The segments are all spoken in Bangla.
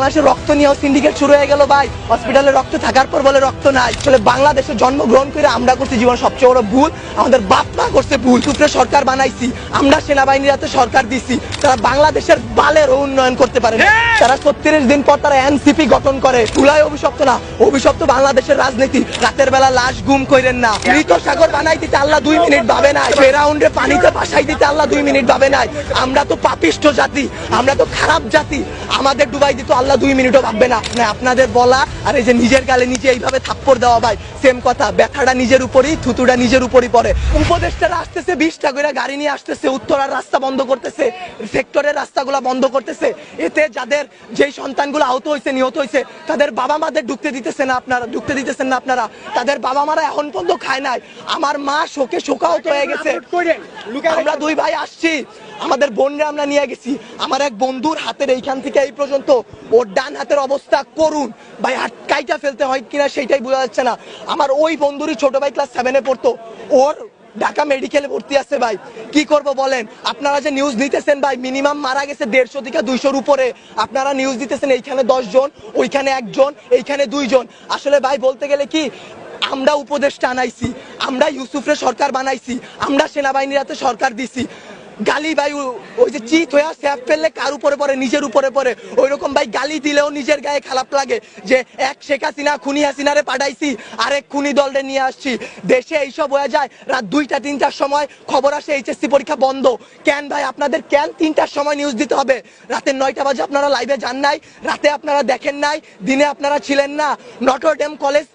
বাংলাদেশের রক্ত নিয়েও সিন্ডিকেট শুরু হয়ে গেল ভাই। হসপিটালে রক্ত থাকার পর বলে রক্ত নাই। আসলে বাংলাদেশে জন্মগ্রহণ করে আমরা করছি জীবন সবচেয়ে বড় ভুল, আমাদের বাপ মা করছে ভুল। টুকরে সরকার বানাইছি আমরা, সেনাবাহিনীর হাতে সরকার দিছি, তারা বাংলাদেশের বালের উন্নয়ন করতে পারে না। তারা 36 দিন পর তারা এনসিপি গঠন করে। তুলায় অভিশপ্ত না, অভিশপ্ত বাংলাদেশের রাজনীতি। রাতের বেলা লাশ গুম কইরেন না। মৃত সাগর বানাই দিতে আল্লাহ 2 মিনিট ভাবে নাই। ফেরাউন্ডে পানিতে ভাসাই দিতে আল্লাহ 2 মিনিট ভাবে নাই। আমরা তো পাপিষ্ঠ জাতি, আমরা তো খারাপ জাতি, আমাদের ডুবাই দিত আল্লাহ 2 মিনিটও ভাববে না। আপনাদের বলা আর এই যে নিজের গালে নিজে এইভাবে থাপ্পড় দেওয়া ভাই সেম কথা। ব্যথাটা নিজের উপরই, থুতুটা নিজের উপরই পড়ে। উপদেষ্টারা আসতেছে 20টা করে গাড়ি নিয়ে আসতেছে, উত্তরার রাস্তা বন্ধ করতেছে, সেক্টরের রাস্তাগুলো বন্ধ করতেছে। এতে যাদের যেই সন্তানগুলো আহত হয়েছে, নিহত হয়েছে, তাদের বাবা মাদের ঢুকতে দিতেছেন না আপনারা। তাদের বাবা মারা এখন পর্যন্ত খায় নাই। আমার মা শোকে শোকাহত হয়ে গেছে। আমরা 2 ভাই আসছি, আমাদের বোনরা আমরা নিয়ে গেছি। আমার এক বন্ধুর হাতের এইখান থেকে এই পর্যন্ত ওর ডান হাতের অবস্থা করুন ভাই, হাত কাইটা ফেলতে হয় কিনা সেইটাই বোঝা যাচ্ছে না। আমার ওই বন্ধুরই ছোট ভাই ক্লাস 7-এ পড়তো, ওর ঢাকা মেডিকেলে ভর্তি আছে ভাই। কি করব বলেন? আপনারা যে নিউজ দিতেছেন ভাই, মিনিমাম মারা গেছে 150 থেকে 200-র উপরে। আপনারা নিউজ দিতেছেন এইখানে 10 জন, ওইখানে 1 জন, এইখানে 2 জন। আসলে ভাই বলতে গেলে কি, আমরা উপদেষ্টা আনাইছি, আমরা ইউসুফরে সরকার বানাইছি, আমরা সেনাবাহিনীর হাতে সরকার দিছি। গালি ভাই ওই যে চিত হয়ে স্যাপ ফেললে কার উপরে পড়ে? নিজের উপরে পড়ে। ওই রকম ভাই গালি দিলেও নিজের গায়ে খারাপ লাগে যে এক শেখ হাসিনা খুনি হাসিনারে পাঠাইছি, আরেক খুনি দলরে নিয়ে আসছি। দেশে এইসব হয়ে যায়, রাত 2টা 3টার সময় খবর আসে এইচএসসি পরীক্ষা বন্ধ। কেন ভাই আপনাদের, কেন 3টার সময় নিউজ দিতে হবে? রাতের 9টা বাজে আপনারা লাইভে যান নাই, রাতে আপনারা দেখেন নাই, দিনে আপনারা ছিলেন না। নটরডেম কলেজ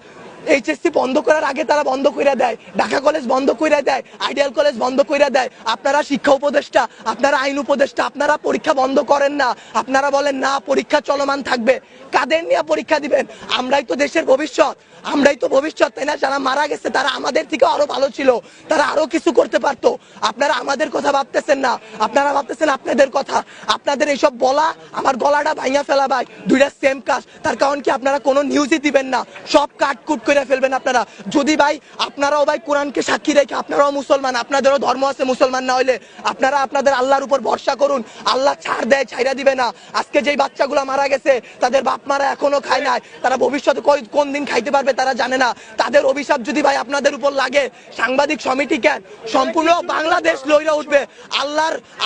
এইচএসসি বন্ধ করার আগে তারা বন্ধ করে দেয়, ঢাকা কলেজ বন্ধ করে দেয়, আইডিয়াল কলেজ বন্ধ করে দেয়। আপনারা শিক্ষা উপদেষ্টা, আপনারা আইন উপদেষ্টা, আপনারা পরীক্ষা বন্ধ করেন না। আপনারা বলেন না পরীক্ষা চলমান থাকবে। কাদের নিয়ে পরীক্ষা দিবেন? আমরাই তো দেশের ভবিষ্যৎ, আমরাই তো ভবিষ্যৎ, তাই না? যারা মারা গেছে তারা আমাদের থেকে আরো ভালো ছিল, তারা আরো কিছু করতে পারতো। আপনারা আমাদের কথা ভাবতেছেন না, আপনারা ভাবতেছেন আপনাদের কথা। আপনাদের এইসব বলা আমার গলাটা ভাঙিয়া ফেলা ভাই, 2টা সেম কাজ। তার কারণ কি, আপনারা কোনো নিউজই দিবেন না, সব কাটকুট করে ফেলবেন আপনারা। যদি ভাই আপনারাও ভাই কোরআনকে সাক্ষী রেখে, আপনারাও মুসলমান, আপনাদেরও ধর্ম আছে, মুসলমান না হইলে আপনারা আপনাদের আল্লাহর উপর ভরসা করুন। আল্লাহ ছাড় দেয়, ছাইরা দিবে না। আজকে যেই বাচ্চাগুলো মারা গেছে তাদের বাপ মারা এখনো খায় নাই, তারা ভবিষ্যতে কোন দিন খাইতে পারবে তারা জানে না। তাদের অভিশাপ যদি ভাই আপনাদের উপর লাগে, সাংবাদিক সমিতি কেন, সম্পূর্ণ বাংলাদেশ লইরা উঠবে।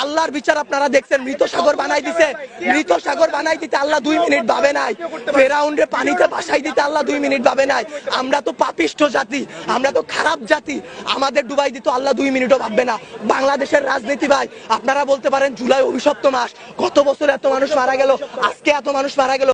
আল্লাহর বিচার আপনারা দেখছেন। মৃত সাগর বানাই দিতে আল্লাহ 2 মিনিট ভাবে নাই। ফেরাউন্ডে পানিতে ভাসাই দিতে আল্লাহ 2 মিনিট ভাবে নাই। আমরা তো পাপিষ্ঠ জাতি, আমরা তো খারাপ জাতি, আমাদের ডুবাই দিত আল্লাহ 2 মিনিটও ভাববে না। বাংলাদেশের রাজনীতি ভাই, আপনারা বলতে পারেন জুলাই অভিশপ্ত মাস, গত বছর এত মানুষ মারা গেল, আজকে এত মানুষ মারা গেল।